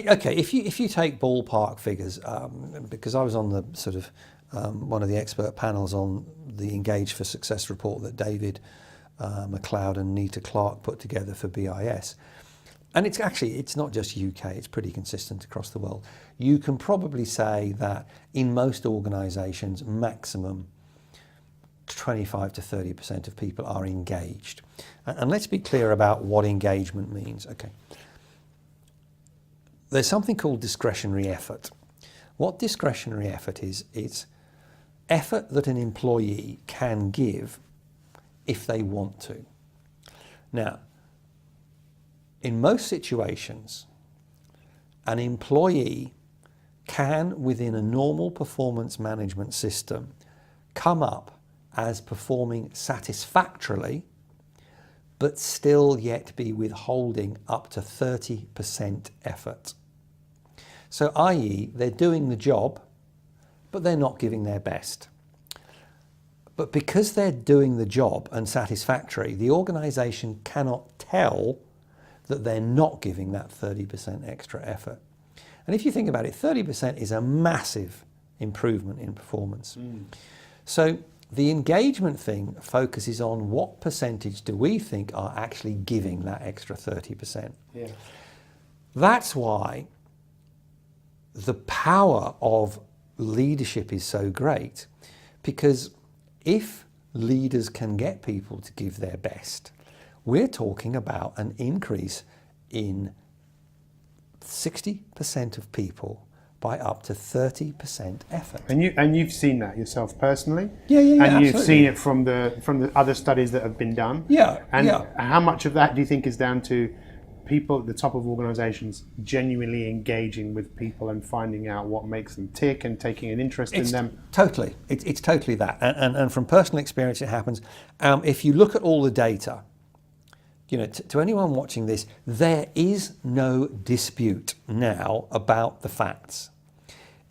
Okay, if you take ballpark figures, because I was on the sort of one of the expert panels on the Engage for Success report that David McLeod and Nita Clark put together for BIS. And it's not just UK, it's pretty consistent across the world. You can probably say that in most organisations, maximum 25 to 30% of people are engaged. And let's be clear about what engagement means. Okay. There's something called discretionary effort. What discretionary effort is, it's effort that an employee can give if they want to. Now, in most situations, an employee can, within a normal performance management system, come up as performing satisfactorily, but still yet be withholding up to 30% effort. So, i.e., they're doing the job, but they're not giving their best. But because they're doing the job and satisfactory, the organisation cannot tell that they're not giving that 30% extra effort. And if you think about it, 30% is a massive improvement in performance. So the engagement thing focuses on what percentage do we think are actually giving that extra 30%. Yeah. That's why the power of leadership is so great, because if leaders can get people to give their best, we're talking about an increase in 60% of people by up to 30% effort. And you've seen that yourself personally? Yeah, And absolutely. you've seen it from the other studies that have been done? Yeah. And how much of that do you think is down to people at the top of organisations genuinely engaging with people and finding out what makes them tick and taking an interest in them? Totally. It's totally that. And from personal experience, it happens. If you look at all the data, you know, to anyone watching this, there is no dispute now about the facts.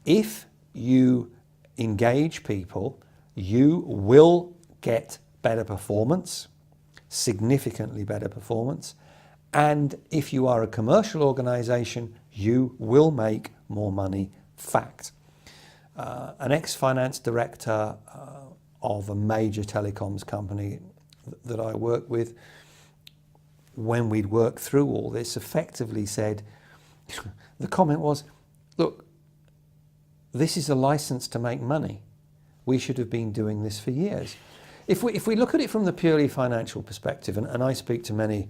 If you engage people, you will get better performance, significantly better performance. And if you are a commercial organisation, you will make more money. Fact. An ex-finance director of a major telecoms company that I work with, when we'd worked through all this, effectively said, the comment was, look, this is a license to make money. We should have been doing this for years. If we look at it from the purely financial perspective, and I speak to many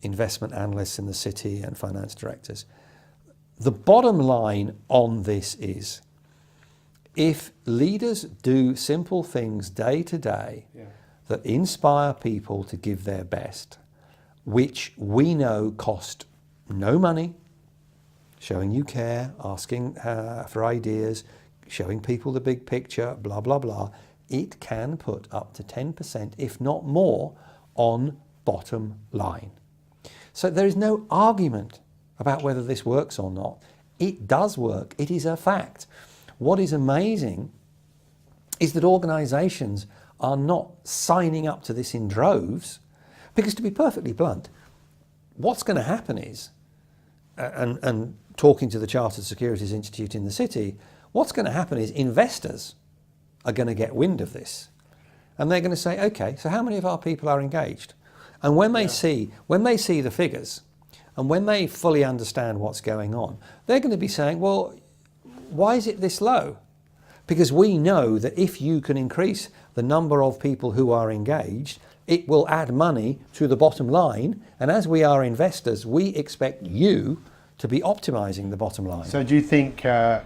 investment analysts in the city and finance directors, the bottom line on this is, if leaders do simple things day to day, that inspire people to give their best, which we know cost no money, showing you care, asking for ideas, showing people the big picture, blah, blah, blah, it can put up to 10%, if not more, on bottom line. So there is no argument about whether this works or not. It does work. It is a fact. What is amazing is that organisations are not signing up to this in droves, because, to be perfectly blunt, what's going to happen is, and talking to the Chartered Securities Institute in the city, what's going to happen is investors are going to get wind of this, and they're going to say, okay, so how many of our people are engaged? And when they see the figures, and when they fully understand what's going on, they're going to be saying, well, why is it this low? Because we know that if you can increase the number of people who are engaged, it will add money to the bottom line. And as we are investors, we expect you to be optimizing the bottom line. So do you think that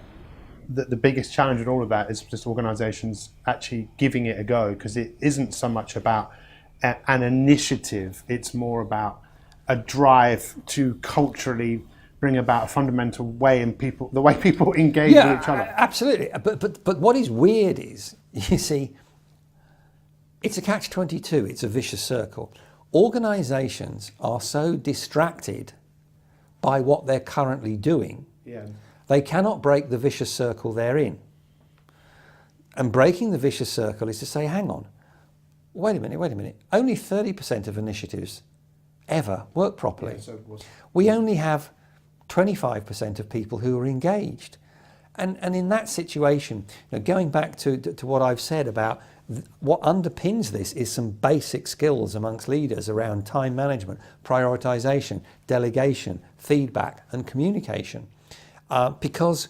the biggest challenge in all of that is just organisations actually giving it a go? Because it isn't so much about an initiative, it's more about a drive to culturally bring about a fundamental way in the way people engage with each other. Absolutely. But what is weird is, you see, it's a catch-22, it's a vicious circle. Organisations are so distracted by what they're currently doing, they cannot break the vicious circle they're in. And breaking the vicious circle is to say, hang on, wait a minute, only 30% of initiatives ever work properly. We only have 25% of people who are engaged. And in that situation, going back to what I've said about what underpins this is some basic skills amongst leaders around time management, prioritization, delegation, feedback and communication. Because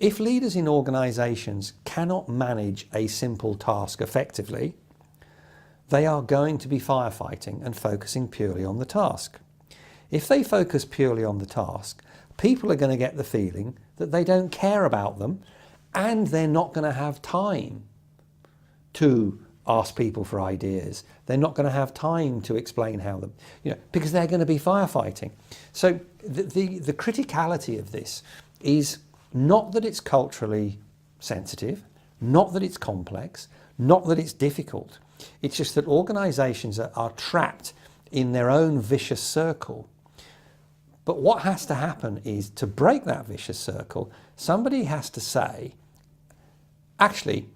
if leaders in organizations cannot manage a simple task effectively, they are going to be firefighting and focusing purely on the task. If they focus purely on the task, people are going to get the feeling that they don't care about them, and they're not going to have time to ask people for ideas. They're not going to have time to explain how them, because they're going to be firefighting. So the criticality of this is not that it's culturally sensitive, not that it's complex, not that it's difficult. It's just that organizations are trapped in their own vicious circle. But what has to happen is, to break that vicious circle, somebody has to say, actually,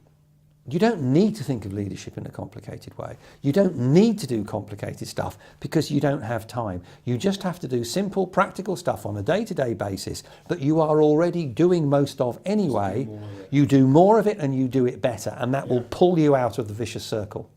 you don't need to think of leadership in a complicated way. You don't need to do complicated stuff because you don't have time. You just have to do simple, practical stuff on a day-to-day basis that you are already doing most of anyway. You do more of it and you do it better, and that will pull you out of the vicious circle.